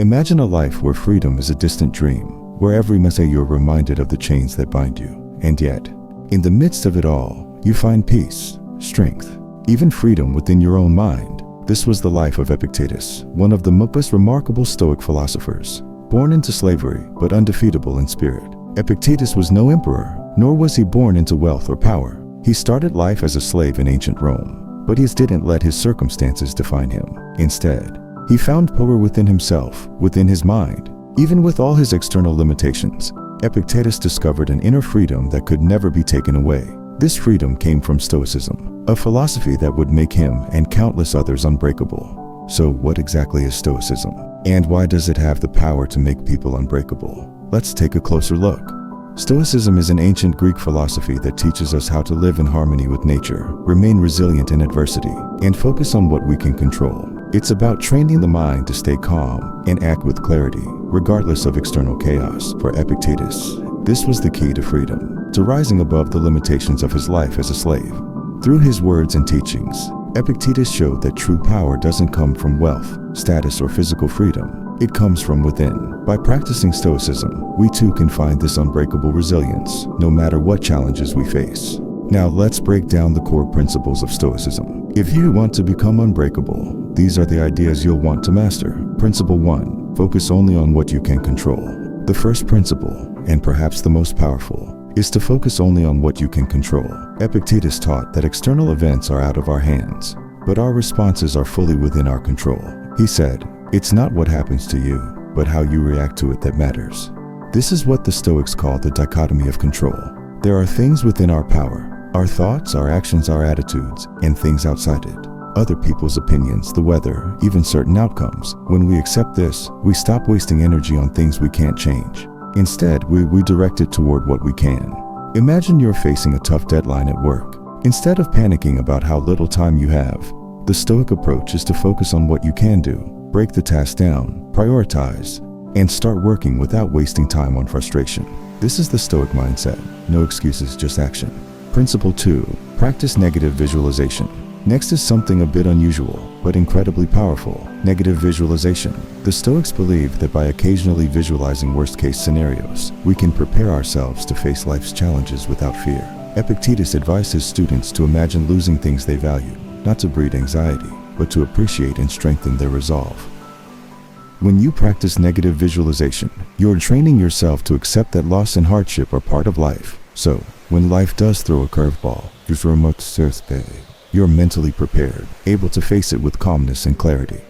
Imagine a life where freedom is a distant dream, where every minute you're reminded of the chains that bind you. And yet, in the midst of it all, you find peace, strength, even freedom within your own mind. This was the life of Epictetus, one of the most remarkable Stoic philosophers. Born into slavery, but undefeatable in spirit, Epictetus was no emperor, nor was he born into wealth or power. He started life as a slave in ancient Rome, but he didn't let his circumstances define him. Instead, he found power within himself, within his mind. Even with all his external limitations, Epictetus discovered an inner freedom that could never be taken away. This freedom came from Stoicism, a philosophy that would make him and countless others unbreakable. So what exactly is Stoicism? And why does it have the power to make people unbreakable? Let's take a closer look. Stoicism is an ancient Greek philosophy that teaches us how to live in harmony with nature, remain resilient in adversity, and focus on what we can control. It's about training the mind to stay calm and act with clarity, regardless of external chaos. For Epictetus, this was the key to freedom, to rising above the limitations of his life as a slave. Through his words and teachings, Epictetus showed that true power doesn't come from wealth, status, or physical freedom. It comes from within. By practicing Stoicism, we too can find this unbreakable resilience, no matter what challenges we face. Now let's break down the core principles of Stoicism. If you want to become unbreakable, these are the ideas you'll want to master. Principle 1. Focus only on what you can control. The first principle, and perhaps the most powerful, is to focus only on what you can control. Epictetus taught that external events are out of our hands, but our responses are fully within our control. He said, "It's not what happens to you, but how you react to it that matters." This is what the Stoics call the dichotomy of control. There are things within our power, our thoughts, our actions, our attitudes, and things outside it. Other people's opinions, the weather, even certain outcomes. When we accept this, we stop wasting energy on things we can't change. Instead, we direct it toward what we can. Imagine you're facing a tough deadline at work. Instead of panicking about how little time you have, the Stoic approach is to focus on what you can do. Break the task down, prioritize, and start working without wasting time on frustration. This is the Stoic mindset. No excuses, just action. Principle 2. Practice negative visualization. Next is something a bit unusual, but incredibly powerful. Negative visualization. The Stoics believe that by occasionally visualizing worst-case scenarios, we can prepare ourselves to face life's challenges without fear. Epictetus advised his students to imagine losing things they value, not to breed anxiety, but to appreciate and strengthen their resolve. When you practice negative visualization, you're training yourself to accept that loss and hardship are part of life. So, when life does throw a curveball, you're mentally prepared, able to face it with calmness and clarity.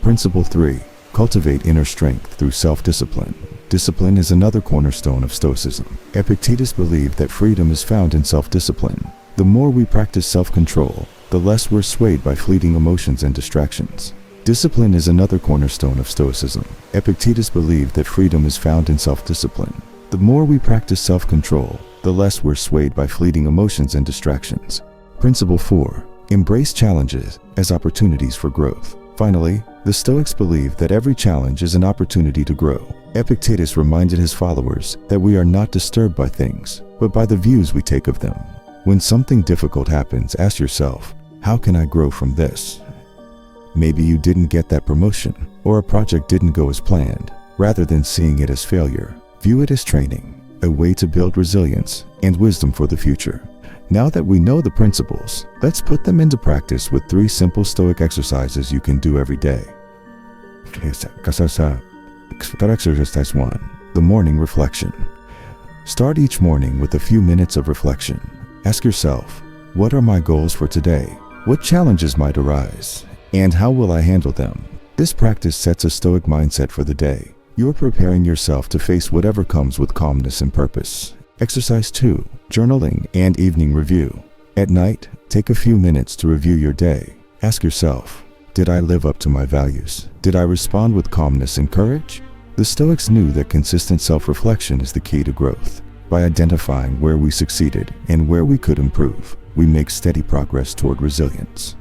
Principle 3. Cultivate inner strength through self-discipline. Discipline is another cornerstone of Stoicism. Epictetus believed that freedom is found in self-discipline. The more we practice self-control, the less we're swayed by fleeting emotions and distractions. Discipline is another cornerstone of Stoicism. Epictetus believed that freedom is found in self-discipline. The more we practice self-control, the less we're swayed by fleeting emotions and distractions. Principle 4. Embrace challenges as opportunities for growth. Finally, the Stoics believe that every challenge is an opportunity to grow. Epictetus reminded his followers that we are not disturbed by things, but by the views we take of them. When something difficult happens, ask yourself, how can I grow from this? Maybe you didn't get that promotion, or a project didn't go as planned. Rather than seeing it as failure, view it as training, a way to build resilience and wisdom for the future. Now that we know the principles, let's put them into practice with 3 simple Stoic exercises you can do every day. Exercise 1. The morning reflection. Start each morning with a few minutes of reflection. Ask yourself, what are my goals for today? What challenges might arise? And how will I handle them? This practice sets a Stoic mindset for the day. You're preparing yourself to face whatever comes with calmness and purpose. Exercise 2. Journaling and evening review. At night, take a few minutes to review your day. Ask yourself, did I live up to my values? Did I respond with calmness and courage? The Stoics knew that consistent self-reflection is the key to growth. By identifying where we succeeded and where we could improve, we make steady progress toward resilience.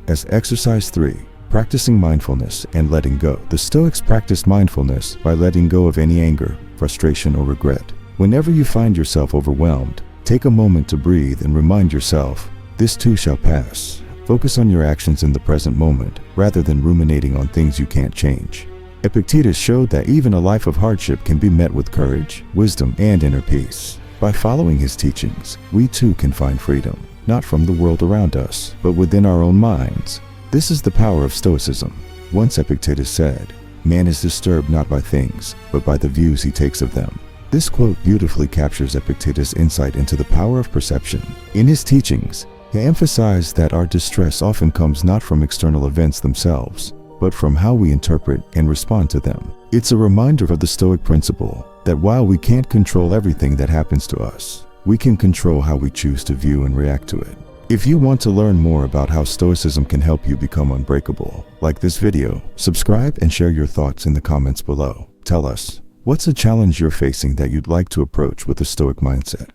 As exercise 3, practicing mindfulness and letting go. The Stoics practiced mindfulness by letting go of any anger, frustration, or regret. Whenever you find yourself overwhelmed, take a moment to breathe and remind yourself, this too shall pass. Focus on your actions in the present moment, rather than ruminating on things you can't change. Epictetus showed that even a life of hardship can be met with courage, wisdom, and inner peace. By following his teachings, we too can find freedom, not from the world around us, but within our own minds. This is the power of Stoicism. Once Epictetus said, "Man is disturbed not by things, but by the views he takes of them." This quote beautifully captures Epictetus' insight into the power of perception. In his teachings, he emphasized that our distress often comes not from external events themselves, but from how we interpret and respond to them. It's a reminder of the Stoic principle that while we can't control everything that happens to us, we can control how we choose to view and react to it. If you want to learn more about how Stoicism can help you become unbreakable, like this video, subscribe and share your thoughts in the comments below. Tell us, what's a challenge you're facing that you'd like to approach with a Stoic mindset?